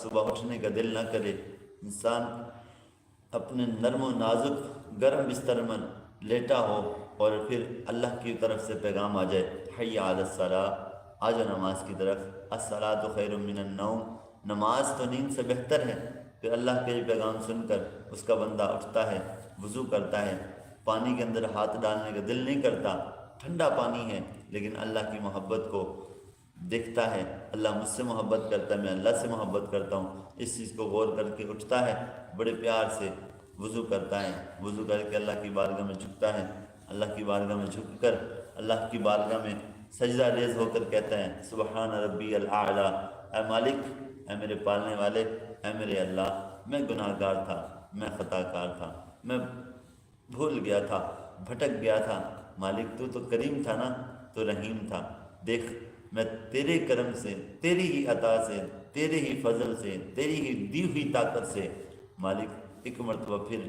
صبح اٹھنے کا دل نہ کرے، انسان اپنے نرم و نازک گرم بستر میں لیٹا ہو اور پھر اللہ کی طرف سے پیغام آ جائے، حی علی الصلاۃ، آ جاؤ نماز کی طرف، الصلاۃ خیر من النوم، نماز تو نیند سے بہتر ہے۔ پھر اللہ کے یہ پیغام سن کر اس کا بندہ اٹھتا ہے، وضو کرتا ہے، پانی کے اندر ہاتھ ڈالنے کا دل نہیں کرتا، ٹھنڈا پانی ہے لیکن اللہ کی محبت کو دیکھتا ہے، اللہ مجھ سے محبت کرتا ہے، میں اللہ سے محبت کرتا ہوں، اس چیز کو غور کر کے اٹھتا ہے، بڑے پیار سے وضو کرتا ہے، وضو کر کے اللہ کی بارگاہ میں جھکتا ہے، اللہ کی بارگاہ میں جھک کر اللہ کی بارگاہ میں سجدہ ریز ہو کر کہتا ہے، سبحان ربی الاعلیٰ، اے مالک، اے میرے پالنے والے، اے میرے اللہ، میں گناہ گار تھا، میں خطا کار تھا، میں بھول گیا تھا، بھٹک گیا تھا، مالک تو کریم تھا نا، تو رحیم تھا، دیکھ میں تیرے کرم سے، تیری ہی عطا سے، تیرے ہی فضل سے، تیری ہی دی ہوئی طاقت سے مالک ایک مرتبہ پھر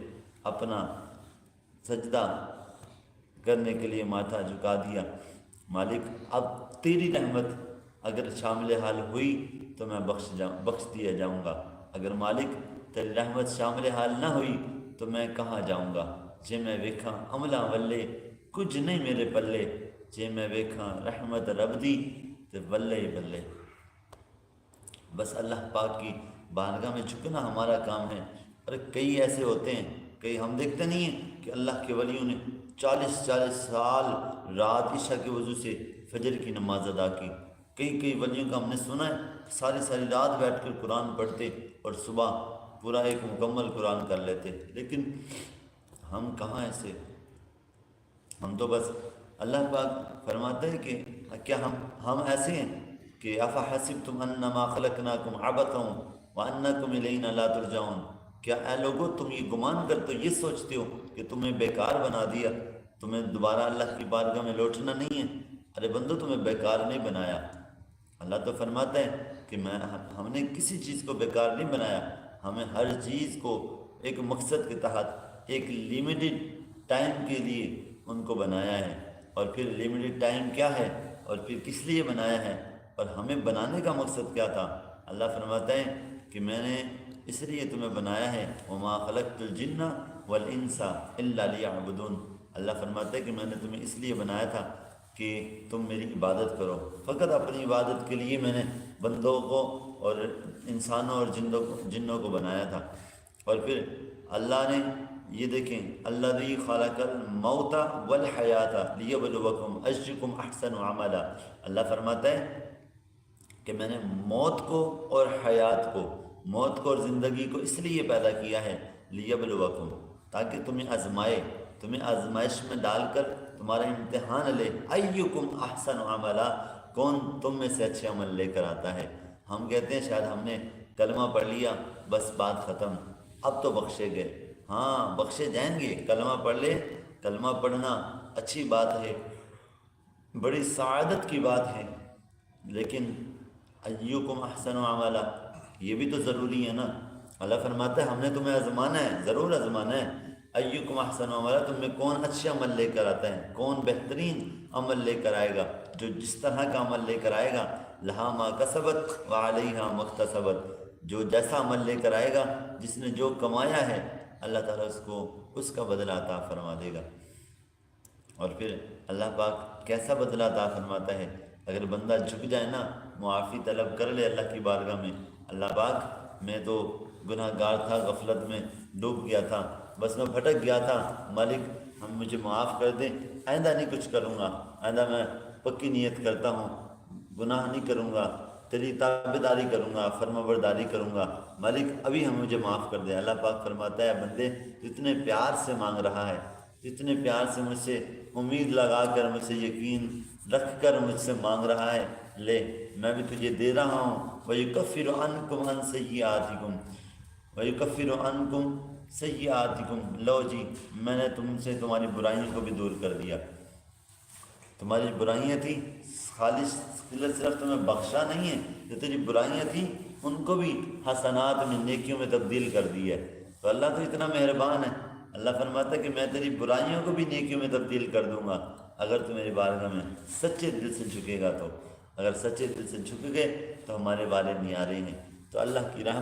اپنا سجدہ کرنے کے لیے ماتھا جھکا دیا، مالک اب تیری رحمت اگر شامل حال ہوئی تو میں بخش دیا جاؤں گا، اگر مالک تیری رحمت شامل حال نہ ہوئی تو میں کہاں جاؤں گا، جے میں ویکھاں عملاں ولے کچھ نہیں میرے پلے، جے میں ویکھاں رحمت رب دی تے بلے بلے۔ بس اللہ پاک کی بارگاہ میں جھکنا ہمارا کام ہے۔ اور کئی ایسے ہوتے ہیں، کئی ہم دیکھتے نہیں ہیں کہ اللہ کے ولیوں نے 40 سال رات عشاء کے وضو سے فجر کی نماز ادا کی، کئی ولیوں کا ہم نے سنا ہے ساری رات بیٹھ کر قرآن پڑھتے اور صبح پورا ایک مکمل قرآن کر لیتے، لیکن ہم کہاں ایسے، ہم تو بس اللہ پاک فرماتے ہیں کہ کیا ہم ایسے ہیں کہ افحسبتم انما خلقناکم عبثا وانکم الینا لا ترجعون، کیا اے لوگو تم یہ گمان کرتے ہو، یہ سوچتے ہو کہ تمہیں بیکار بنا دیا، تمہیں دوبارہ اللہ کی بارگاہ میں لوٹنا نہیں ہے؟ ارے بندو تمہیں بیکار نہیں بنایا، اللہ تو فرماتا ہے کہ ہم نے کسی چیز کو بیکار نہیں بنایا، ہمیں ہر چیز کو ایک مقصد کے تحت ایک لیمیٹڈ ٹائم کے لیے ان کو بنایا ہے، اور پھر لیمیٹڈ ٹائم کیا ہے اور پھر کس لیے بنایا ہے اور ہمیں بنانے کا مقصد کیا تھا۔ اللہ فرماتا ہے کہ میں نے اس لیے تمہیں بنایا ہے، وما خلقت الجن والانس الا لیعبدون، اللہ فرماتا ہے کہ میں نے تمہیں اس لیے بنایا تھا کہ تم میری عبادت کرو، فقط اپنی عبادت کے لیے میں نے بندوں کو اور انسانوں اور جنوں کو بنایا تھا۔ اور پھر اللہ نے یہ دیکھیں، الذی خلق الموت والحیات لیبلوکم ایکم احسن عملا، اللہ فرماتا ہے کہ میں نے موت کو اور حیات کو، موت کو اور زندگی کو اس لیے پیدا کیا ہے، لیبلوکم، تاکہ تمہیں آزمائے، تمہیں آزمائش میں ڈال کر تمہارا امتحان لے، ایکم احسن عملا، کون تم میں سے اچھے عمل لے کر آتا ہے۔ ہم کہتے ہیں شاید ہم نے کلمہ پڑھ لیا بس بات ختم، اب تو بخشے گئے، ہاں بخشے جائیں گے، کلمہ پڑھ لے، کلمہ پڑھنا اچھی بات ہے، بڑی سعادت کی بات ہے، لیکن ایکم احسن عملا یہ بھی تو ضروری ہے نا۔ اللہ فرماتا ہے ہم نے تمہیں آزمانا ہے، ضرور آزمانا ہے، ایکم احسن عملا، تم میں کون اچھے عمل لے کر آتا ہے، کون بہترین عمل لے کر آئے گا، جو جس طرح کا عمل لے کر آئے گا، لہا ما کسبت وعلیہا مکتسبت، جو جیسا عمل لے کر آئے گا، جس نے جو کمایا ہے اللہ تعالیٰ اس کو اس کا بدلہ عطا فرما دے گا۔ اور پھر اللہ پاک کیسا بدلہ عطا فرماتا ہے، اگر بندہ جھک جائے نا، معافی طلب کر لے اللہ کی بارگاہ میں، اللہ پاک میں تو گناہ گار تھا، غفلت میں ڈوب گیا تھا، بس میں بھٹک گیا تھا، مالک ہم مجھے معاف کر دیں، آئندہ نہیں کچھ کروں گا، آئندہ میں پکی نیت کرتا ہوں، گناہ نہیں کروں گا، تیری تابعداری کروں گا، فرما برداری کروں گا، مالک ابھی ہم مجھے معاف کر دیں۔ اللہ پاک فرماتا ہے بندے تو اتنے پیار سے مانگ رہا ہے، اتنے پیار سے مجھ سے امید لگا کر، مجھ سے یقین رکھ کر مجھ سے مانگ رہا ہے، لے میں بھی تجھے دے رہا ہوں، وَيُكَفِّرُ عَنْكُمْ عَنْ سَيِّئَاتِكُمْ وَيُكَفِّرُ عَنْكُمْ سَيِّئَاتِكُمْ، لو جی میں نے تم سے تمہاری برائیوں کو بھی دور کر دیا، تمہاری برائیاں تھیں خالص صرف تمہیں بخشا نہیں ہے، جو تیری برائیاں تھیں ان کو بھی حسنات میں، نیکیوں میں تبدیل کر دی ہے۔ تو اللہ تو اتنا مہربان ہے، اللہ فرماتا ہے کہ میں تیری برائیوں کو بھی نیکیوں میں تبدیل کر دوں گا اگر تو میری بارگاہ میں سچے دل سے جھکے گا، تو اگر سچے دل سے جھک گئے تو ہمارے والد نیارے ہیں۔ تو اللہ کی رحمت